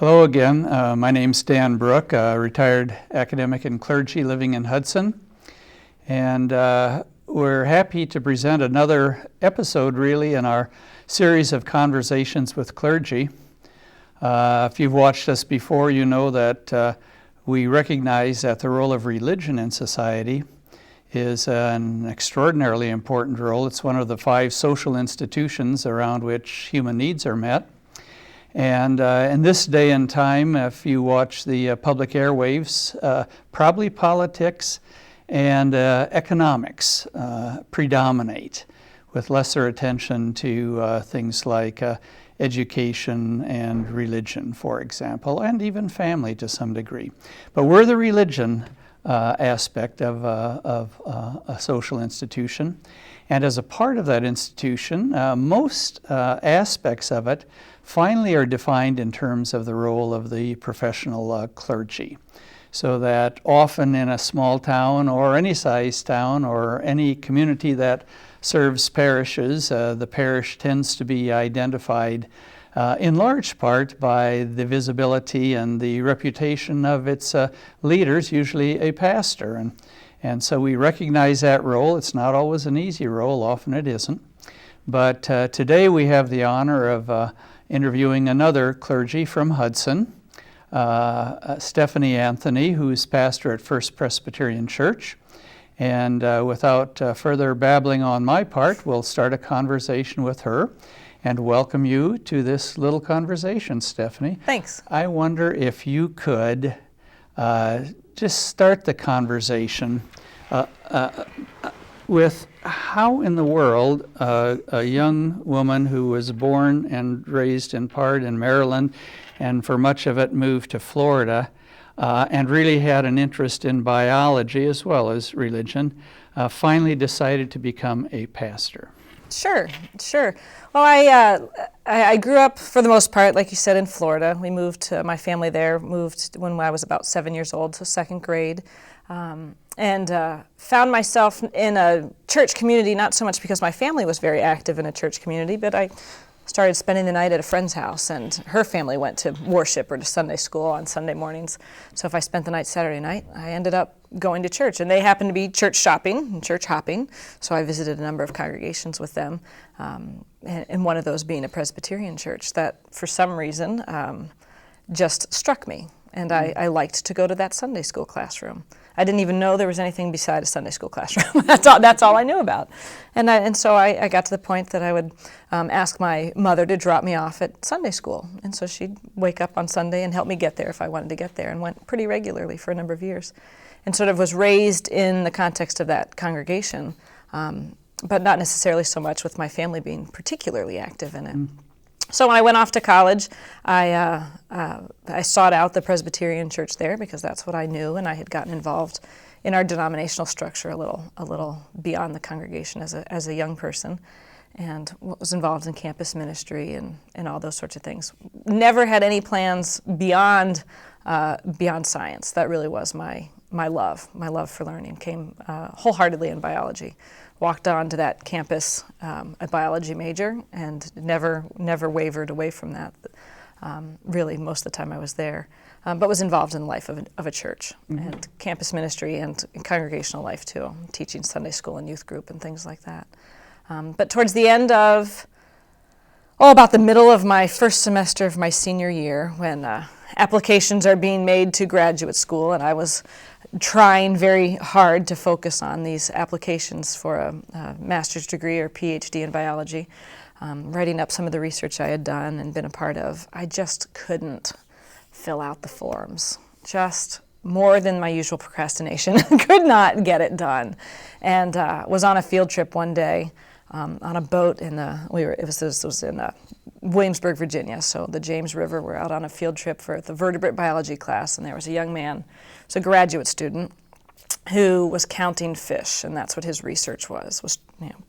Hello again. My name's Dan Brook, a retired academic in Clergy living in Hudson. And we're happy to present another episode really in our series of conversations with clergy. If you've watched us before, you know that we recognize that the role of religion in society is an extraordinarily important role. It's one of the 5 social institutions around which human needs are met. And in this day and time, if you watch the public airwaves, probably politics and economics predominate, with lesser attention to things like education and religion, for example, and even family to some degree. But we're the religion aspect of a social institution. And as a part of that institution, most aspects of it finally are defined in terms of the role of the professional clergy. So that often in a small town or any size town or any community that serves parishes, the parish tends to be identified in large part by the visibility and the reputation of its leaders, usually a pastor. And so we recognize that role. It's not always an easy role, often it isn't. But today we have the honor of interviewing another clergy from Hudson, Stephanie Anthony, who's pastor at First Presbyterian Church. And without further babbling on my part, we'll start a conversation with her and welcome you to this little conversation, Stephanie. Thanks. I wonder if you could just start the conversation with how in the world a young woman who was born and raised in part in Maryland and for much of it moved to Florida and really had an interest in biology as well as religion, finally decided to become a pastor. Sure. Well, I grew up, for the most part, like you said, in Florida. We moved, my family there moved when I was about 7 years old, so second grade, and found myself in a church community, not so much because my family was very active in a church community, but I started spending the night at a friend's house, and her family went to worship or to Sunday school on Sunday mornings. So if I spent the night Saturday night, I ended up going to church, and they happened to be church shopping and church hopping, so I visited a number of congregations with them, and one of those being a Presbyterian church that, for some reason, just struck me, and I liked to go to that Sunday school classroom. I didn't even know there was anything beside a Sunday school classroom. That's all I knew about. And so I got to the point that I would ask my mother to drop me off at Sunday school. And so she'd wake up on Sunday and help me get there if I wanted to get there, and went pretty regularly for a number of years. And sort of was raised in the context of that congregation, but not necessarily so much with my family being particularly active in it. So when I went off to college, I sought out the Presbyterian church there because that's what I knew, and I had gotten involved in our denominational structure a little beyond the congregation as a young person, and was involved in campus ministry and all those sorts of things. Never had any plans beyond science. That really was my love for learning. Came wholeheartedly in biology. Walked on to that campus, a biology major, and never wavered away from that. Really, most of the time I was there, but was involved in the life of a church, and campus ministry and congregational life too, teaching Sunday school and youth group and things like that. But towards the end of, about the middle of my first semester of my senior year, when applications are being made to graduate school, and I was trying very hard to focus on these applications for a master's degree or PhD in biology, writing up some of the research I had done and been a part of. I just couldn't fill out the forms. Just more than my usual procrastination. Could not get it done. And was on a field trip one day on a boat this was in Williamsburg, Virginia, so the James River. We're out on a field trip for the vertebrate biology class, and there was a young man, a graduate student, who was counting fish, and that's what his research was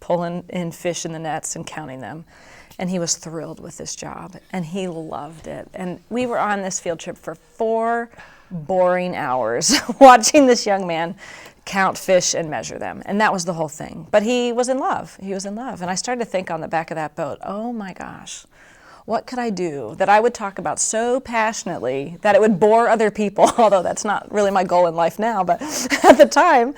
pulling in fish in the nets and counting them. And he was thrilled with this job, and he loved it. And we were on this field trip for 4 boring hours watching this young man count fish and measure them. And that was the whole thing. But he was in love. And I started to think on the back of that boat, oh my gosh, what could I do that I would talk about so passionately that it would bore other people, although that's not really my goal in life now, but at the time,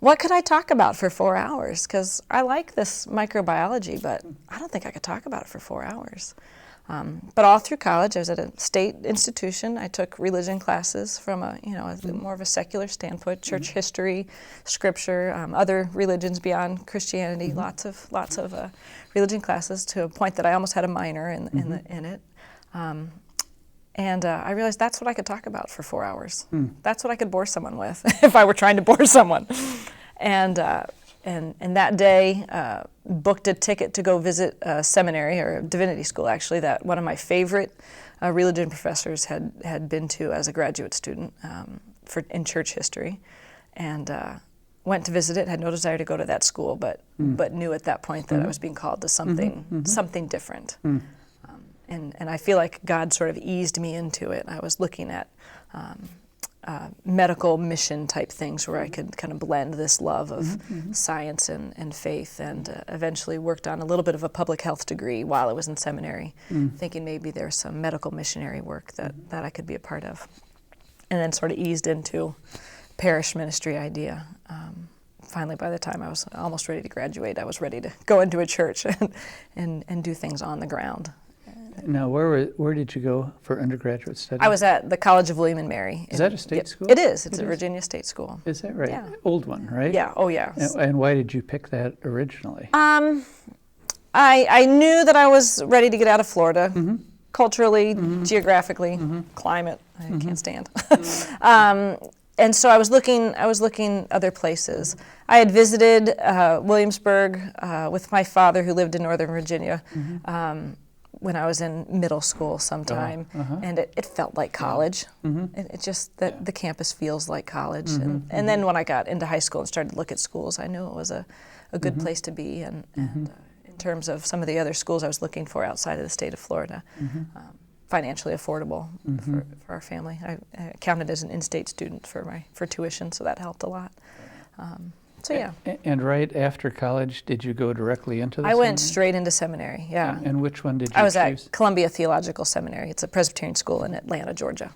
what could I talk about for 4 hours? Because I like this microbiology, but I don't think I could talk about it for 4 hours. But all through college, I was at a state institution. I took religion classes from more of a secular standpoint, church history, scripture, other religions beyond Christianity, lots of religion classes, to a point that I almost had a minor in it. And I realized that's what I could talk about for 4 hours. That's what I could bore someone with if I were trying to bore someone. And that day, booked a ticket to go visit a seminary, or a divinity school actually, that one of my favorite religion professors had been to as a graduate student in church history, and went to visit it. Had no desire to go to that school, but knew at that point that I was being called to something different. And I feel like God sort of eased me into it. I was looking at medical mission type things where I could kind of blend this love of science and faith, and eventually worked on a little bit of a public health degree while I was in seminary, thinking maybe there's some medical missionary work that I could be a part of. And then sort of eased into parish ministry idea. Finally, by the time I was almost ready to graduate, I was ready to go into a church and do things on the ground. Now, where did you go for undergraduate study? I was at the College of William and Mary. Is that a state school? It is. It's a Virginia state school. Is that right? Yeah. Old one, right? Yeah. Oh, yeah. And why did you pick that originally? I knew that I was ready to get out of Florida, culturally, geographically, climate. I can't stand. And so I was looking other places. I had visited Williamsburg with my father, who lived in Northern Virginia, when I was in middle school sometime, and it felt like college. It just, that the campus feels like college. And then when I got into high school and started to look at schools, I knew it was a good place to be, and in terms of some of the other schools I was looking for outside of the state of Florida, financially affordable for our family. I counted as an in-state student for tuition, so that helped a lot. So yeah. And right after college, did you go directly into the seminary? I went straight into seminary, yeah. And which one did you choose? I was at Columbia Theological Seminary. It's a Presbyterian school in Atlanta, Georgia.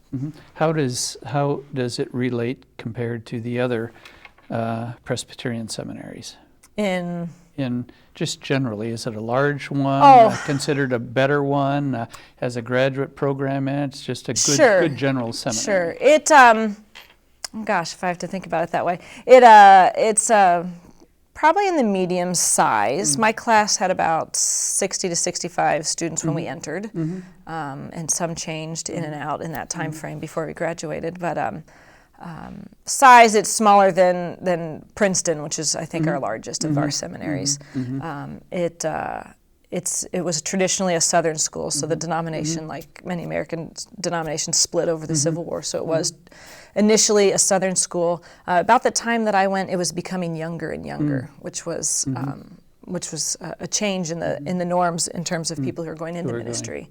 How does it relate compared to the other Presbyterian seminaries? In just generally, is it a large one, considered a better one, has a graduate program in it? It's just a good general seminary. Sure. It, gosh, if I have to think about it that way, it's probably in the medium size. My class had about 60 to 65 students when we entered, and some changed in and out in that time frame before we graduated. But size, it's smaller than Princeton, which is, I think, our largest of our seminaries. It was traditionally a Southern school, so the denomination, like many American denominations, split over the Civil War. So it was initially a Southern school. About the time that I went, it was becoming younger and younger, which was a change in the norms in terms of people who are going into ministry.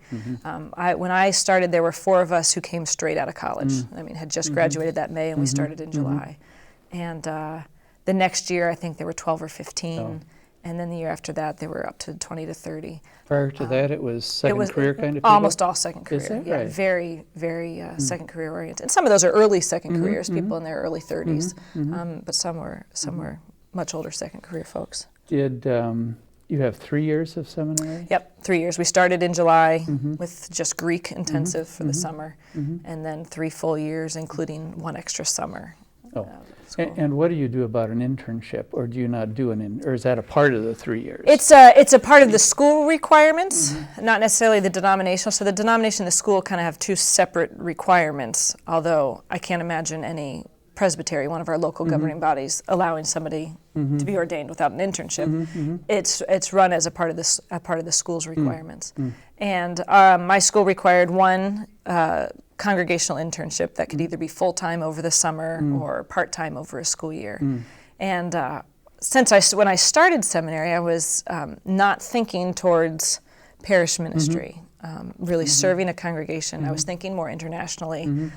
When I started, there were 4 of us who came straight out of college. I mean, had just graduated that May, and we started in July. And the next year, I think there were 12 or 15. And then the year after that, they were up to 20 to 30. Prior to that, it was second career kind of people? Almost all second career. Is that right? Very, very second career oriented. And some of those are early second careers, people in their early 30s. But some were much older second career folks. Did you have 3 years of seminary? Yep, 3 years. We started in July with just Greek intensive for the summer, and then 3 full years, including 1 extra summer. And what do you do about an internship, or do you not do or is that a part of the 3 years? It's a part of the school requirements, not necessarily the denominational. So the denomination and the school kind of have 2 separate requirements, although I can't imagine any presbytery, one of our local governing bodies, allowing somebody to be ordained without an internship. It's run as a part of the school's requirements. And my school required 1 congregational internship that could either be full-time over the summer or part-time over a school year. And when I started seminary, I was not thinking towards parish ministry, really serving a congregation. I was thinking more internationally.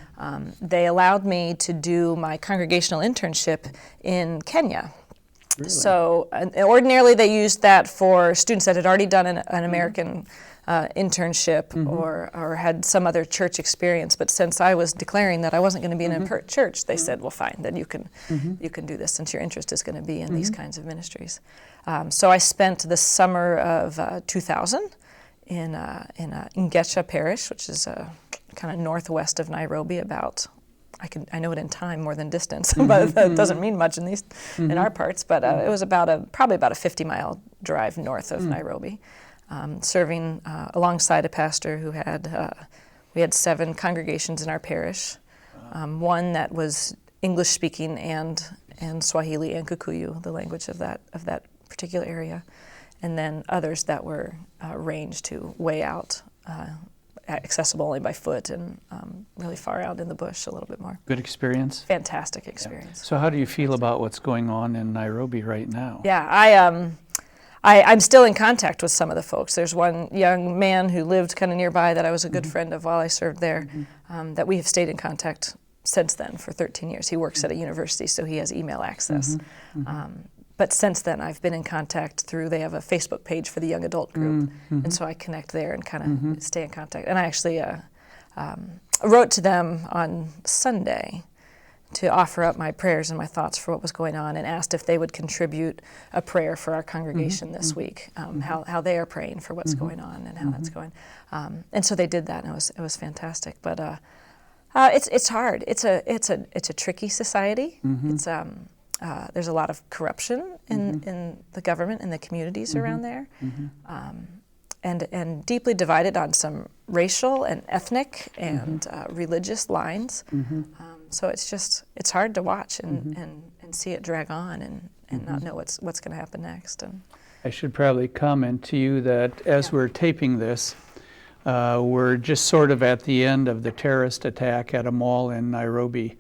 They allowed me to do my congregational internship in Kenya. Really? So ordinarily they used that for students that had already done an American internship or had some other church experience. But since I was declaring that I wasn't going to be in a church, they said, well, fine, then you can do this since your interest is going to be in these kinds of ministries. So I spent the summer of 2000 in Ngesha Parish, which is kind of northwest of Nairobi, about I know it in time more than distance, but that doesn't mean much in our parts. But it was probably about a 50-mile drive north of Nairobi, serving alongside a pastor who we had 7 congregations in our parish, one that was English speaking and Swahili and Kikuyu, the language of that particular area, and then others that were ranged to way out. Accessible only by foot and really far out in the bush a little bit more. Good experience? Fantastic experience. Yeah. So how do you feel about what's going on in Nairobi right now? Yeah, I'm still in contact with some of the folks. There's one young man who lived kind of nearby that I was a good friend of while I served there, that we have stayed in contact since then for 13 years. He works at a university, so he has email access. But since then, I've been in contact they have a Facebook page for the young adult group, and so I connect there and kind of stay in contact. And I actually wrote to them on Sunday to offer up my prayers and my thoughts for what was going on, and asked if they would contribute a prayer for our congregation this week, how they are praying for what's going on and how that's going. And so they did that, and it was fantastic. But it's hard. It's a tricky society. It's there's a lot of corruption in the government and the communities around there, and deeply divided on some racial and ethnic and religious lines. So it's hard to watch and see it drag on and not know what's going to happen next. And I should probably comment to you that as we're taping this, we're just sort of at the end of the terrorist attack at a mall in Nairobi,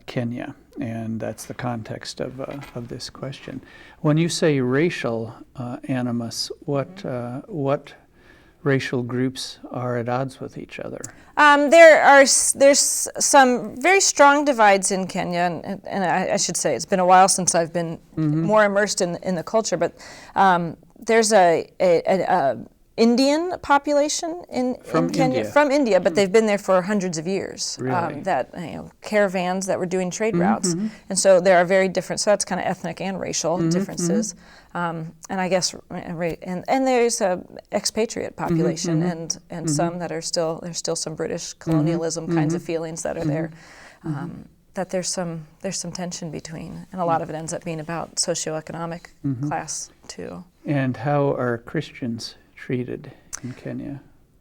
Kenya. And that's the context of this question. When you say racial animus, what racial groups are at odds with each other? There's some very strong divides in Kenya, and I should say it's been a while since I've been more immersed in the culture. But there's a Indian population in Kenya, from India, but they've been there for hundreds of years. Really? Caravans that were doing trade routes, and so there are very different. So that's kind of ethnic and racial differences, and I guess, and there's a expatriate population, and some that there's still some British colonialism kinds of feelings that are there. That there's some tension between, and a lot of it ends up being about socioeconomic class too. And how are Christians treated in Kenya?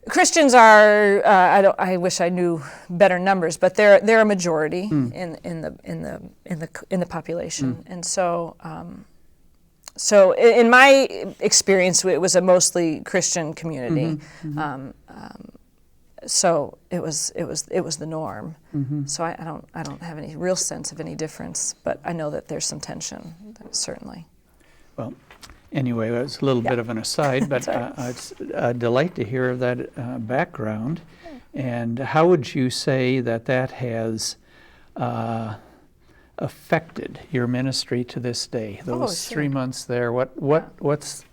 Christians are. I wish I knew better numbers, but they're a majority in the population, and so in my experience, it was a mostly Christian community. So it was the norm. So I don't have any real sense of any difference, but I know that there's some tension, certainly. Well, anyway, it was a little bit of an aside, but it's a delight to hear of that background. And how would you say that has affected your ministry to this day? Those 3 months there, what's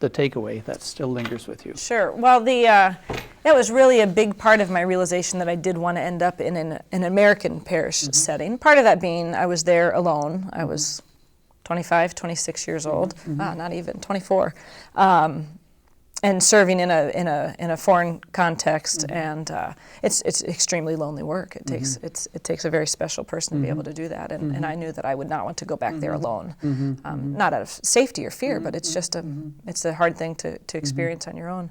the takeaway that still lingers with you? Sure. Well, that was really a big part of my realization that I did want to end up in an American parish setting. Part of that being I was there alone. I was 25, 26 years old, not even 24, and serving in a foreign context, and it's extremely lonely work. It takes a very special person to be able to do that, and I knew that I would not want to go back there alone, not out of safety or fear, but it's just it's a hard thing to experience on your own.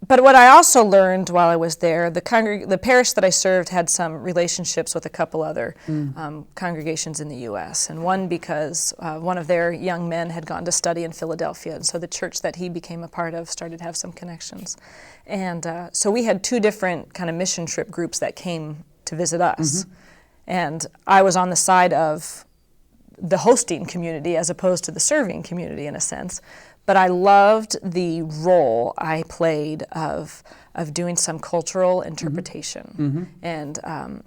But what I also learned while I was there, the parish that I served had some relationships with a couple other congregations in the U.S. And one because one of their young men had gone to study in Philadelphia, and so the church that he became a part of started to have some connections. And so we had 2 different kind of mission trip groups that came to visit us. And I was on the side of the hosting community as opposed to the serving community in a sense. But I loved the role I played of doing some cultural interpretation and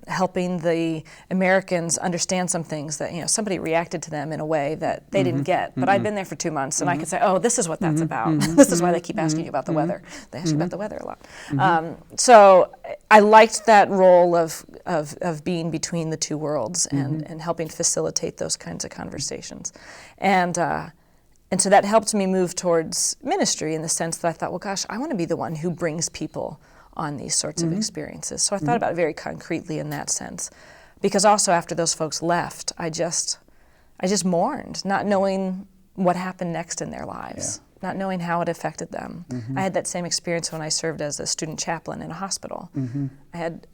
helping the Americans understand some things that, somebody reacted to them in a way that they didn't get. But I'd been there for 2 months, and I could say, oh, this is what that's about. This is why they keep asking you about the weather. They ask you about the weather a lot. So I liked that role of being between the two worlds and helping facilitate those kinds of conversations. And so that helped me move towards ministry in the sense that I thought, well, gosh, I want to be the one who brings people on these sorts of experiences. So I thought about it very concretely in that sense. Because also after those folks left, I just mourned, not knowing what happened next in their lives, not knowing how it affected them. I had that same experience when I served as a student chaplain in a hospital. I had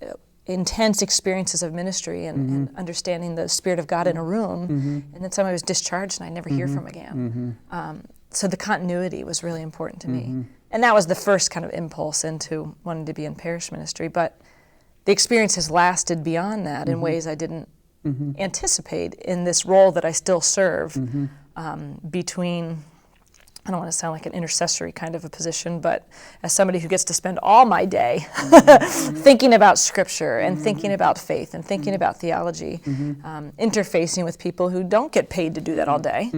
intense experiences of ministry and understanding the Spirit of God in a room, and then somebody was discharged and I never hear from again. So the continuity was really important to me. And that was the first kind of impulse into wanting to be in parish ministry. But the experience has lasted beyond that in ways I didn't anticipate in this role that I still serve between, I don't want to sound like an intercessory kind of a position, but as somebody who gets to spend all my day thinking about Scripture and thinking about faith and thinking about theology, interfacing with people who don't get paid to do that all day,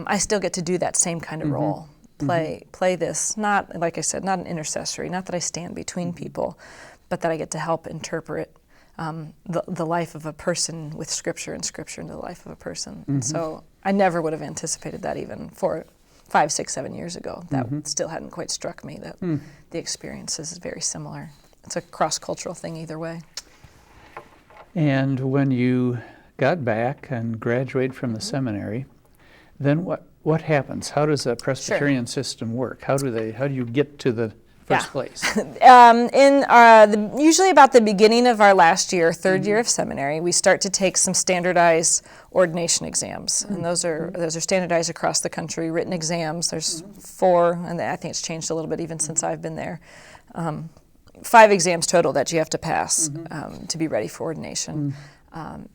I still get to do that same kind of role. Play this, not, like I said, not an intercessory, not that I stand between people, but that I get to help interpret the life of a person with Scripture and Scripture into the life of a person. And so I never would have anticipated that even for 5, 6, 7 years ago. That still hadn't quite struck me that the experience is very similar. It's a cross-cultural thing either way. And when you got back and graduated from the seminary, then what happens? How does a Presbyterian system work? How do you get to the first place? Usually about the beginning of our last year, third year of seminary, we start to take some standardized ordination exams, and those are standardized across the country. Written exams. There's 4, and I think it's changed a little bit even since I've been there. 5 exams total that you have to pass to be ready for ordination,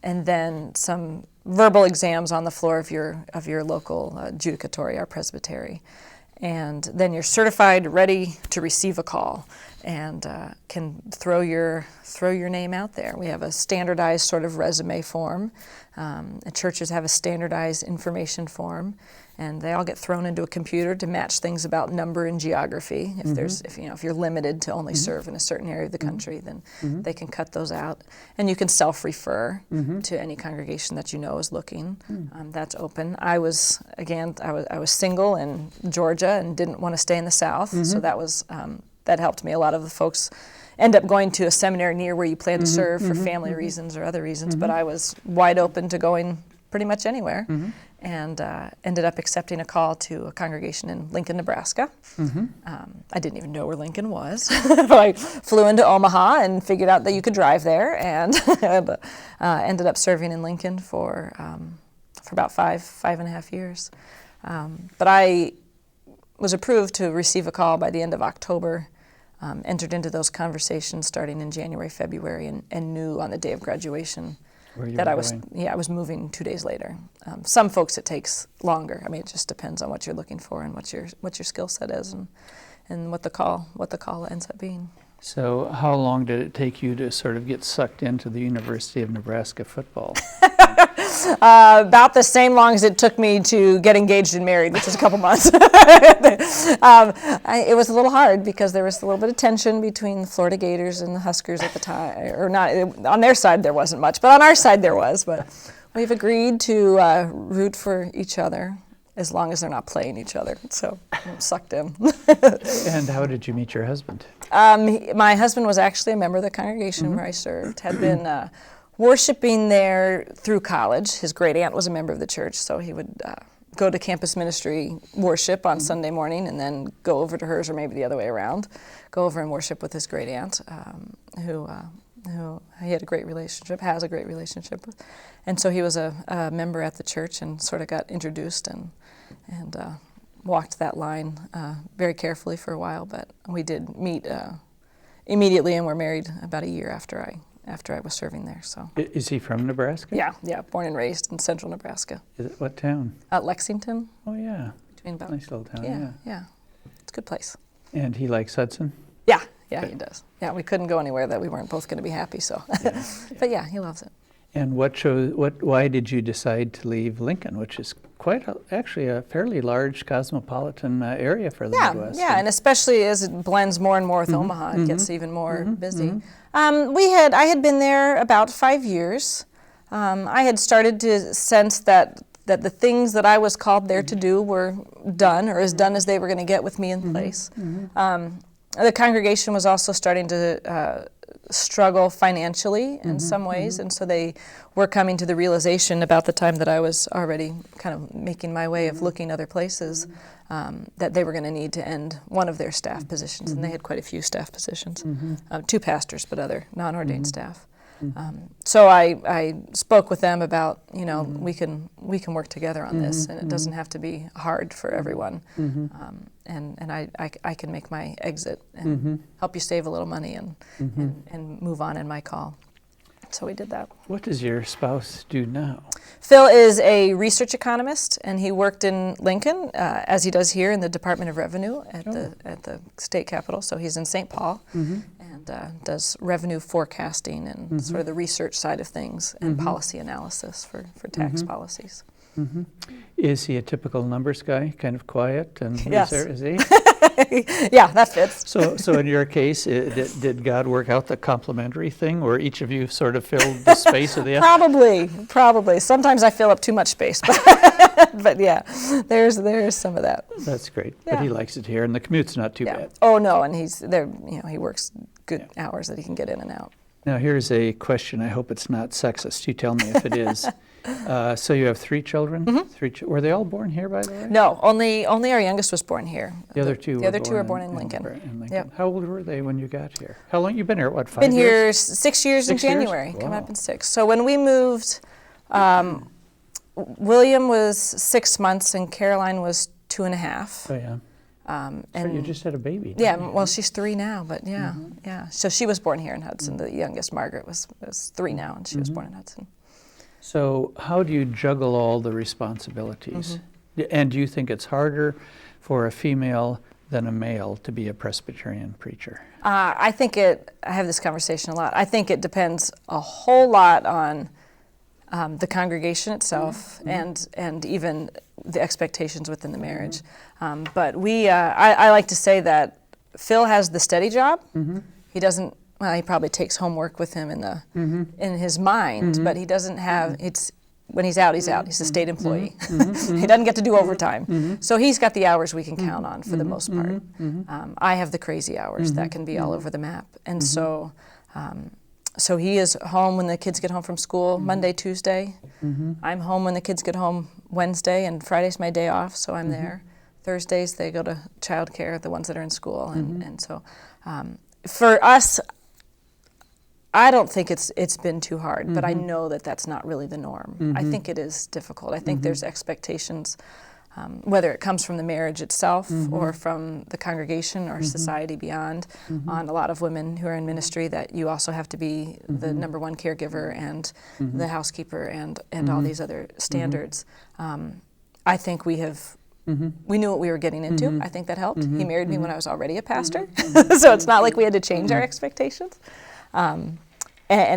and then some verbal exams on the floor of your local judicatory, our presbytery. And then you're certified, ready to receive a call, and can throw your name out there. We have a standardized sort of resume form. Churches have a standardized information form, and they all get thrown into a computer to match things about number and geography. If you're limited to only serve in a certain area of the country, then they can cut those out. And you can self-refer to any congregation that you know is looking. That's open. I was single in Georgia and didn't want to stay in the South, so that helped me. A lot of the folks end up going to a seminary near where you plan to serve for family reasons or other reasons, but I was wide open to going pretty much anywhere, and ended up accepting a call to a congregation in Lincoln, Nebraska. I didn't even know where Lincoln was, but I flew into Omaha and figured out that you could drive there, and ended up serving in Lincoln for about 5.5 years. But I was approved to receive a call by the end of October, entered into those conversations starting in January, February, and knew on the day of graduation that I was moving 2 days later. Some folks it takes longer. I mean, it just depends on what you're looking for and what your skill set is, and what the call ends up being. So how long did it take you to sort of get sucked into the University of Nebraska football? About the same long as it took me to get engaged and married, which was a couple months. It was a little hard because there was a little bit of tension between the Florida Gators and the Huskers at the time. Or not, on their side there wasn't much, but on our side there was. But we've agreed to root for each other as long as they're not playing each other. So I'm sucked in. And how did you meet your husband? My husband was actually a member of the congregation where I served, had been worshiping there through college. His great aunt was a member of the church, so he would go to campus ministry worship on Sunday morning and then go over to hers, or maybe the other way around, go over and worship with his great aunt, who he had a great relationship, has a great relationship with. And so he was a member at the church and sort of got introduced and walked that line very carefully for a while. But we did meet immediately, and were married about a year after I was serving there. So. Is he from Nebraska? Yeah, born and raised in central Nebraska. What town? Lexington. Oh, yeah. between about. Nice little town, Yeah, yeah. It's a good place. And he likes Hudson? Yeah, yeah, Good. he does. Yeah, we couldn't go anywhere that we weren't both going to be happy, so. Yeah. But yeah, he loves it. And why did you decide to leave Lincoln, which is actually a fairly large cosmopolitan area for the Midwest? Yeah, and especially as it blends more and more with Omaha, it gets even more busy. I had been there about 5 years. I had started to sense that the things that I was called there to do were done, or as done as they were going to get with me in place. The congregation was also starting to struggle financially in some ways, and so they were coming to the realization about the time that I was already kind of making my way of looking other places, that they were going to need to end one of their staff positions, and they had quite a few staff positions, 2 pastors, but other non-ordained staff. So I spoke with them about, we can work together on this, and it doesn't have to be hard for everyone. And I can make my exit and help you save a little money and move on in my call. So we did that. What does your spouse do now? Phil is a research economist, and he worked in Lincoln, as he does here in the Department of Revenue at the state capitol. So he's in St. Paul and does revenue forecasting and sort of the research side of things and policy analysis for tax policies. Is he a typical numbers guy, kind of quiet and Yes. is he? Yeah, that fits. So in your case, did God work out the complementary thing, where each of you sort of filled the space of the other? Probably. Sometimes I fill up too much space, but yeah, there's some of that. That's great. Yeah. But he likes it here, and the commute's not too bad. Oh no, and he's there. He works good hours that he can get in and out. Now here's a question. I hope it's not sexist. You tell me if it is. So you have 3 children? Were they all born here, by the way? No, only our youngest was born here. The other two were born in Lincoln. Yep. How old were they when you got here? How long you been here? What, 5 Been years? here 6 years in 6 years? January. Wow. Coming up in 6. So when we moved, William was 6 months and Caroline was 2.5. Oh yeah. And So you just had a baby. yeah, didn't you? well, she's 3 now, but yeah. So she was born here in Hudson. The youngest, Margaret, was 3 now, and she was born in Hudson. So how do you juggle all the responsibilities? And do you think it's harder for a female than a male to be a Presbyterian preacher? I have this conversation a lot. I think it depends a whole lot on the congregation itself and even the expectations within the marriage. But I like to say that Phil has the steady job. He doesn't. Well, he probably takes homework with him in his mind, but he doesn't have. When he's out, he's out. He's a state employee. He doesn't get to do overtime. So he's got the hours we can count on for the most part. I have the crazy hours that can be all over the map, and so he is home when the kids get home from school Monday, Tuesday. I'm home when the kids get home Wednesday, and Friday's my day off, so I'm there. Thursdays they go to childcare, the ones that are in school, and so for us, I don't think it's been too hard, but I know that that's not really the norm. I think it is difficult. I think there's expectations, whether it comes from the marriage itself or from the congregation or society beyond, on a lot of women who are in ministry, that you also have to be the number one caregiver and the housekeeper and all these other standards. I think we knew what we were getting into. I think that helped. He married me when I was already a pastor, so it's not like we had to change our expectations. And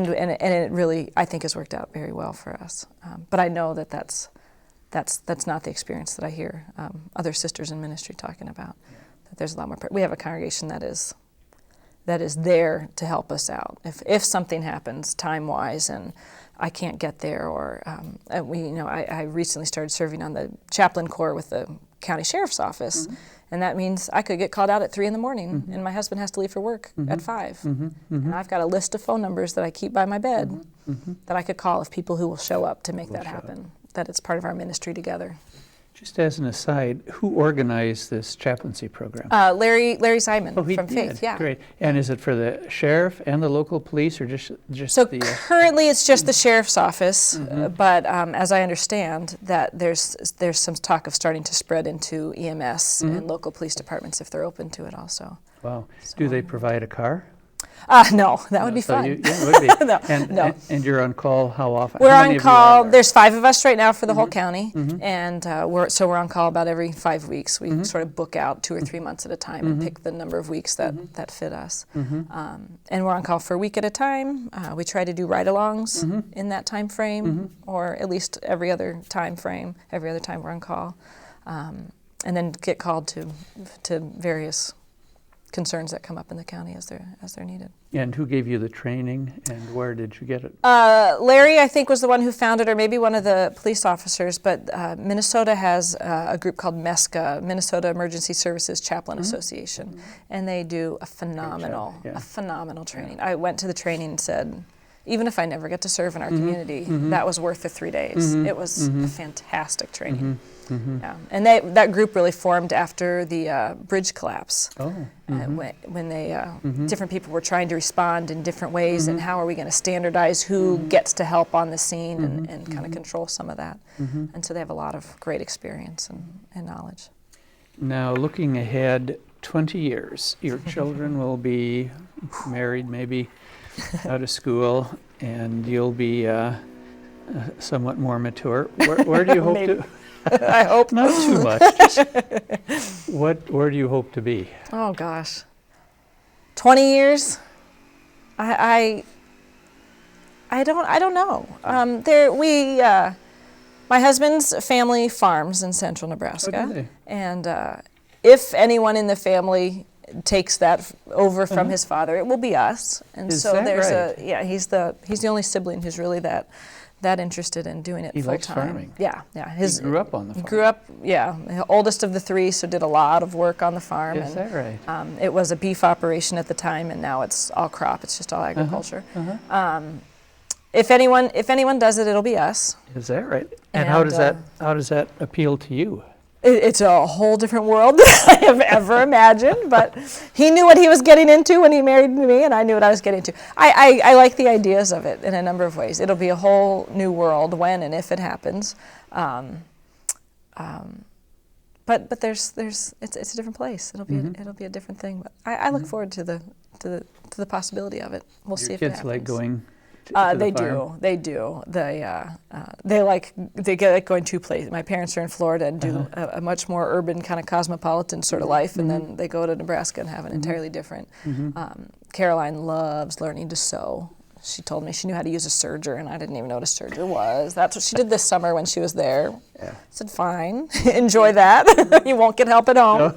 it really, I think, has worked out very well for us. But I know that that's not the experience that I hear other sisters in ministry talking about. That there's a lot more. We have a congregation that is there to help us out if something happens time-wise and I can't get there, or I recently started serving on the chaplain corps with the county sheriff's office. And that means I could get called out at 3 a.m, and my husband has to leave for work at 5. And I've got a list of phone numbers that I keep by my bed that I could call of people who will show up to make that happen, that it's part of our ministry together. Just as an aside, who organized this chaplaincy program? Larry Simon Oh, he from did. Faith, yeah. Great. And is it for the sheriff and the local police, or just So the... currently it's just the sheriff's office, but as I understand that there's some talk of starting to spread into EMS and local police departments if they're open to it also. Wow. So, Do they provide a car? No, that would be So fun. yeah, it would be. No, And, no. and you're on call how often? We're How many on of you are call. there? There's 5 of us right now for the whole county, and we're on call about every 5 weeks. We sort of book out 2 or 3 months at a time and pick the number of weeks that fit us. And we're on call for a week at a time. We try to do ride-alongs in that time frame, or at least every other time frame, every other time we're on call, and then get called to various concerns that come up in the county as they're needed. And who gave you the training, and where did you get it? Larry, I think, was the one who found it, or maybe one of the police officers, but Minnesota has a group called MESCA, Minnesota Emergency Services Chaplain Association, and they do a phenomenal training. I went to the training and said, even if I never get to serve in our community, that was worth the 3 days. It was a fantastic training. Yeah. And that group really formed after the bridge collapse. When they different people were trying to respond in different ways, and how are we going to standardize who gets to help on the scene and kind of control some of that. And so they have a lot of great experience and knowledge. Now, looking ahead 20 years, your children will be married, maybe out of school, and you'll be somewhat more mature. Where do you hope to? I hope not too much. Just where do you hope to be? Oh gosh, 20 years. I don't know. My husband's family farms in central Nebraska, Oh, do they? and if anyone in the family takes that over from his father, it will be us. And Is so that there's right? he's the only sibling who's really that interested in doing it He full likes time. farming. Yeah. He grew up on the farm. Grew up, the oldest of the 3, so did a lot of work on the farm. Is that right? It was a beef operation at the time, and now it's all crop. It's just all agriculture. If anyone does it, it'll be us. Is that right? And how does that appeal to you? It's a whole different world than I have ever imagined, but he knew what he was getting into when he married me, and I knew what I was getting into. I like the ideas of it in a number of ways. It'll be a whole new world when and if it happens. But it's a different place. It'll be a different thing. But I look forward to the possibility of it. We'll see if it happens. Your kids like going to They the farm? do. They like going to places. My parents are in Florida and do a much more urban kind of cosmopolitan sort of life, and then they go to Nebraska and have an entirely different. Caroline loves learning to sew. She told me she knew how to use a serger, and I didn't even know what a serger was. That's what she did this summer when she was there. Yeah. I said, fine, enjoy that. You won't get help at home.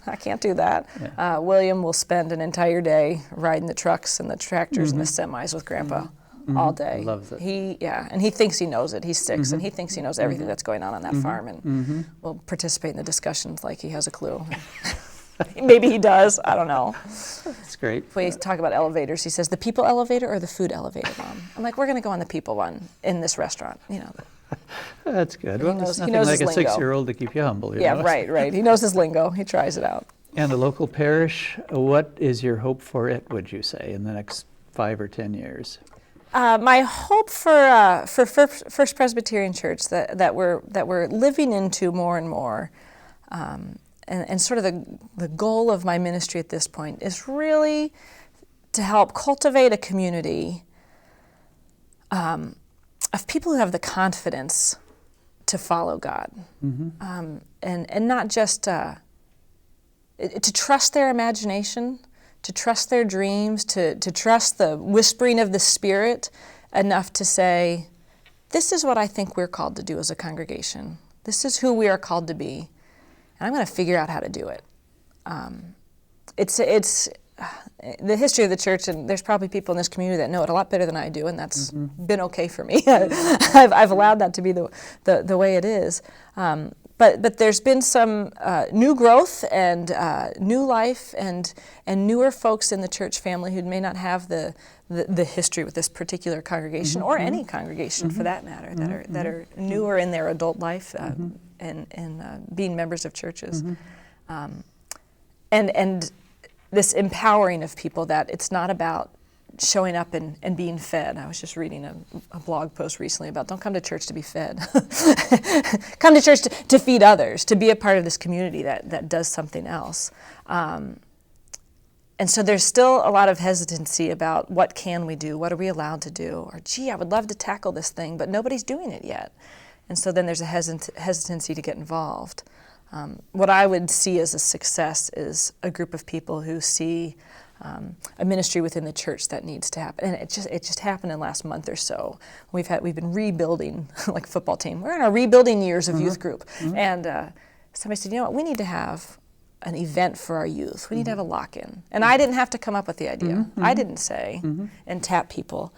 I can't do that. Yeah. William will spend an entire day riding the trucks and the tractors and the semis with Grandpa. All day. Loves it. And he thinks he knows it. He's 6, and he thinks he knows everything that's going on that farm, and will participate in the discussions like he has a clue. Maybe he does. I don't know. That's great. If we talk about elevators, he says, the people elevator or the food elevator, Mom? I'm like, we're going to go on the people one in this restaurant. That's good. Well, knows- there's he nothing knows like a his lingo. 6-year-old to keep you humble. You Yeah, know? right. He knows his lingo. He tries it out. And a local parish, what is your hope for it, would you say, in the next 5 or 10 years? My hope for First Presbyterian Church that we're living into more and more, and sort of the goal of my ministry at this point is really to help cultivate a community of people who have the confidence to follow God, and not just to trust their imagination, to trust their dreams, to trust the whispering of the Spirit enough to say, this is what I think we're called to do as a congregation. This is who we are called to be, and I'm going to figure out how to do it. It's the history of the church, and there's probably people in this community that know it a lot better than I do, and that's been okay for me. I've allowed that to be the way it is. But there's been some new growth and new life and newer folks in the church family who may not have the history with this particular congregation or any congregation for that matter that are newer in their adult life and being members of churches. And this empowering of people that it's not about showing up and being fed. I was just reading a blog post recently about don't come to church to be fed. Come to church to feed others, to be a part of this community that does something else. And so there's still a lot of hesitancy about what can we do, what are we allowed to do, or gee, I would love to tackle this thing, but nobody's doing it yet. And so then there's a hesitancy to get involved. What I would see as a success is a group of people who see a ministry within the church that needs to happen. And it just happened in the last month or so. We've been rebuilding, like a football team. We're in our rebuilding years of youth group. And somebody said, you know what, we need to have an event for our youth. We need to have a lock-in. And I didn't have to come up with the idea. I didn't say and tap people.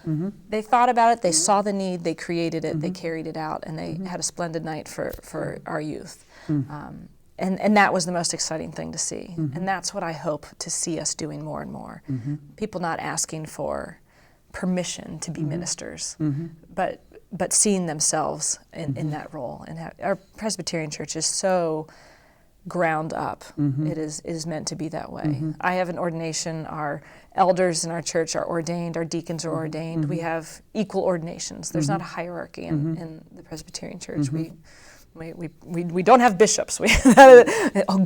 They thought about it, they saw the need, they created it, they carried it out, and they had a splendid night for our youth. And that was the most exciting thing to see. And that's what I hope to see us doing more and more. People not asking for permission to be ministers, but seeing themselves in that role. And our Presbyterian church is so ground up. It is meant to be that way. I have an ordination. Our elders in our church are ordained. Our deacons are ordained. We have equal ordinations. There's not a hierarchy in the Presbyterian church. We don't have bishops.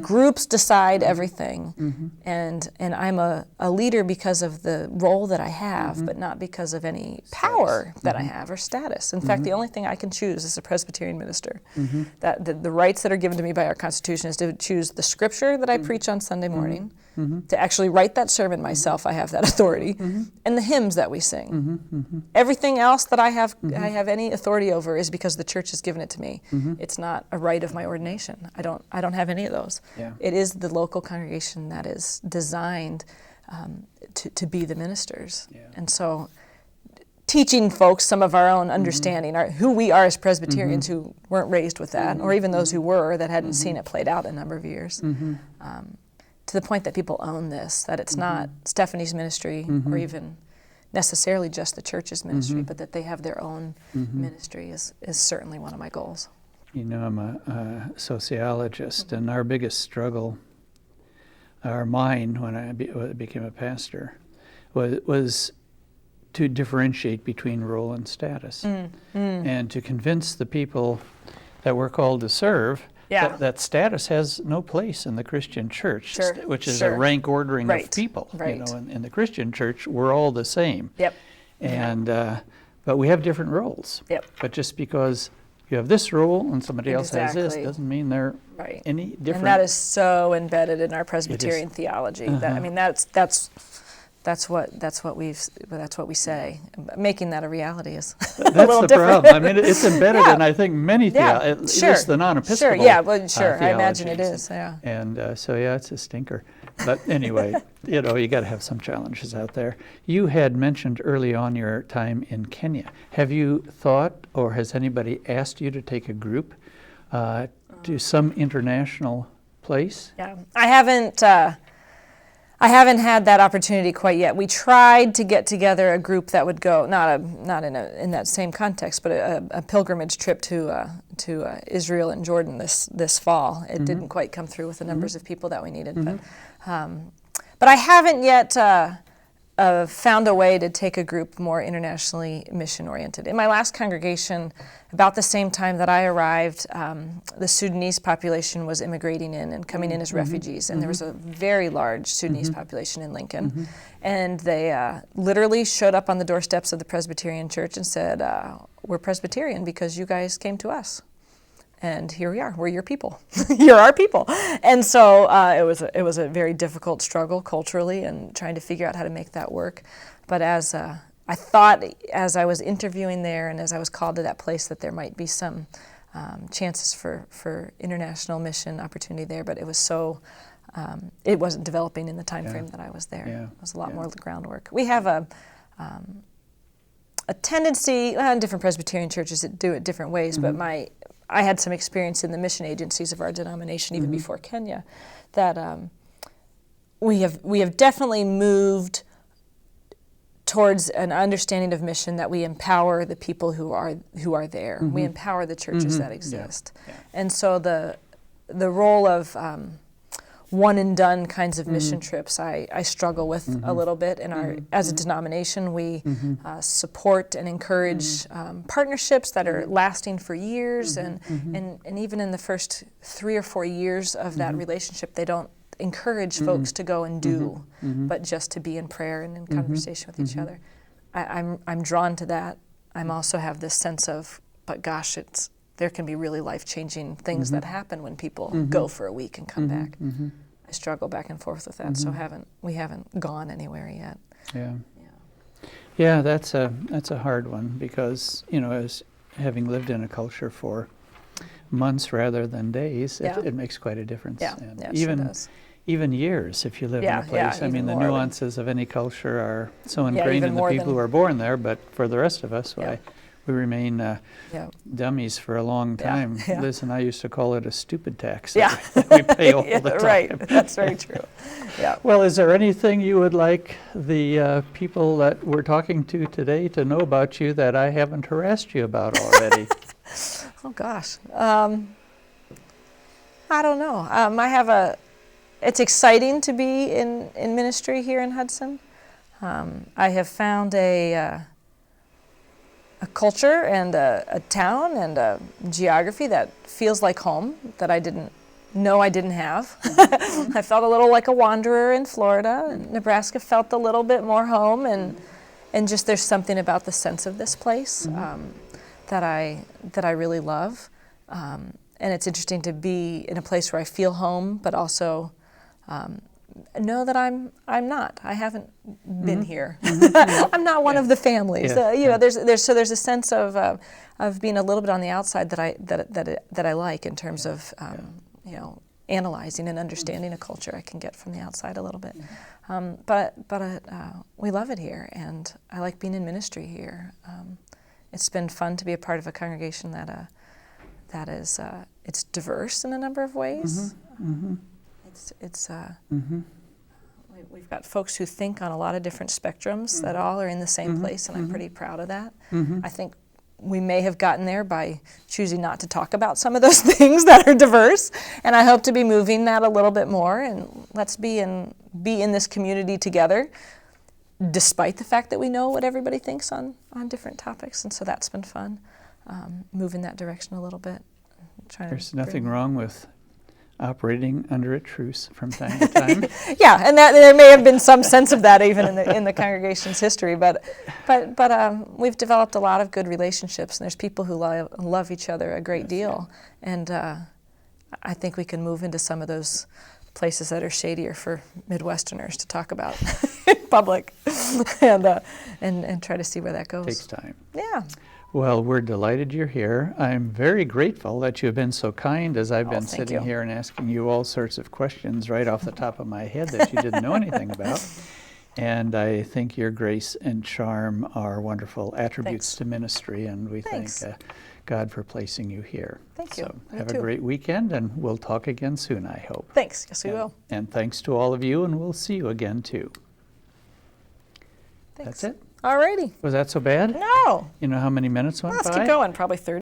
Groups decide everything, and I'm a leader because of the role that I have, but not because of any power that I have or status. In fact, the only thing I can choose as a Presbyterian minister, that the rights that are given to me by our Constitution is to choose the scripture that I preach on Sunday morning, to actually write that sermon myself. I have that authority, and the hymns that we sing. Everything else that I have any authority over is because the church has given it to me. It's not a right of my ordination. I don't have any of those. Yeah. It is the local congregation that is designed to be the ministers. Yeah. And so teaching folks some of our own understanding, who we are as Presbyterians who weren't raised with that, or even those who were that hadn't seen it played out a number of years, to the point that people own this, that it's not Stephanie's ministry or even necessarily just the church's ministry, but that they have their own ministry is certainly one of my goals. You know, I'm a sociologist, and our biggest struggle, or mine when I became a pastor, was to differentiate between role and status, and to convince the people that we're called to serve that status has no place in the Christian church, which is a rank ordering of people. You know, in the Christian church, we're all the same. And but we have different roles. But just because you have this role and somebody else has this doesn't mean they're any different. And that is so embedded in our Presbyterian theology. That, I mean, that's what we say. Making that a reality is a little the different. problem. I mean, it's embedded in I think many at least the non-Episcopal. I imagine it is. And so it's a stinker. But anyway, you know, you got to have some challenges out there. You had mentioned early on your time in Kenya. Have you thought, or has anybody asked you to take a group to some international place? Yeah, I haven't had that opportunity quite yet. We tried to get together a group that would go, not in that same context, but a pilgrimage trip to Israel and Jordan this fall. It didn't quite come through with the numbers of people that we needed, but I haven't yet found a way to take a group more internationally mission-oriented. In my last congregation, about the same time that I arrived, the Sudanese population was immigrating in and coming in as refugees, and there was a very large Sudanese population in Lincoln. And they literally showed up on the doorsteps of the Presbyterian Church and said, we're Presbyterian because you guys came to us. And here we are. We're your people. You're our people. And so it was a very difficult struggle culturally and trying to figure out how to make that work. But as I thought, as I was interviewing there and as I was called to that place, that there might be some chances for international mission opportunity there. But it was so it wasn't developing in the time frame that I was there. It was a lot more groundwork. We have a tendency, in different Presbyterian churches that do it different ways, but I had some experience in the mission agencies of our denomination even before Kenya, that we have definitely moved towards an understanding of mission that we empower the people who are there. We empower the churches that exist, and so the role of one and done kinds of mission trips I struggle with a little bit. In as a denomination, we support and encourage partnerships that are lasting for years, and even in the first 3 or 4 years of that relationship, they don't encourage folks to go and do, but just to be in prayer and in conversation with each other. I'm drawn to that. I'm also have this sense of, but gosh, there can be really life-changing things that happen when people go for a week and come back. I struggle back and forth with that, so we haven't gone anywhere yet. Yeah, that's a hard one because, as having lived in a culture for months rather than days, it makes quite a difference. And it even sure does. even years if you live in a place. I mean, the nuances of any culture are so ingrained in the people who are born there, but for the rest of us, we remain dummies for a long time. Liz and I used to call it a stupid tax that we pay all the time. Right, that's very true. Well, is there anything you would like the people that we're talking to today to know about you that I haven't harassed you about already? Oh gosh, I don't know. It's exciting to be in ministry here in Hudson. I have found a culture and a town and a geography that feels like home that I didn't know I didn't have. I felt a little like a wanderer in Florida. Nebraska felt a little bit more home, and just there's something about the sense of this place that I really love. And it's interesting to be in a place where I feel home, but also know that I'm not. I haven't been here. I'm not one of the families. There's a sense of being a little bit on the outside that I like in terms of analyzing and understanding a culture. I can get from the outside a little bit, but we love it here, and I like being in ministry here. It's been fun to be a part of a congregation that is it's diverse in a number of ways. We've got folks who think on a lot of different spectrums that all are in the same place, and I'm pretty proud of that. I think we may have gotten there by choosing not to talk about some of those things that are diverse, and I hope to be moving that a little bit more, and let's be in this community together, despite the fact that we know what everybody thinks on different topics, and so that's been fun, move in that direction a little bit. There's nothing wrong with operating under a truce from time to time. And that there may have been some sense of that even in the congregation's history, but we've developed a lot of good relationships, and there's people who love each other a great deal, and I think we can move into some of those places that are shadier for Midwesterners to talk about in public, and try to see where that goes. Takes time. Yeah. Well, we're delighted you're here. I'm very grateful that you've been so kind as I've been thank sitting you. here and asking you all sorts of questions right off the top of my head that you didn't know anything about. And I think your grace and charm are wonderful attributes to ministry, and we thank God for placing you here. Thank you. So Me have too. a great weekend, and we'll talk again soon, I hope. Thanks. Yes, we will. And thanks to all of you, and we'll see you again too. Thanks. That's it? All righty. Was that so bad? No. You know how many minutes went by? Let's keep going. Probably 30.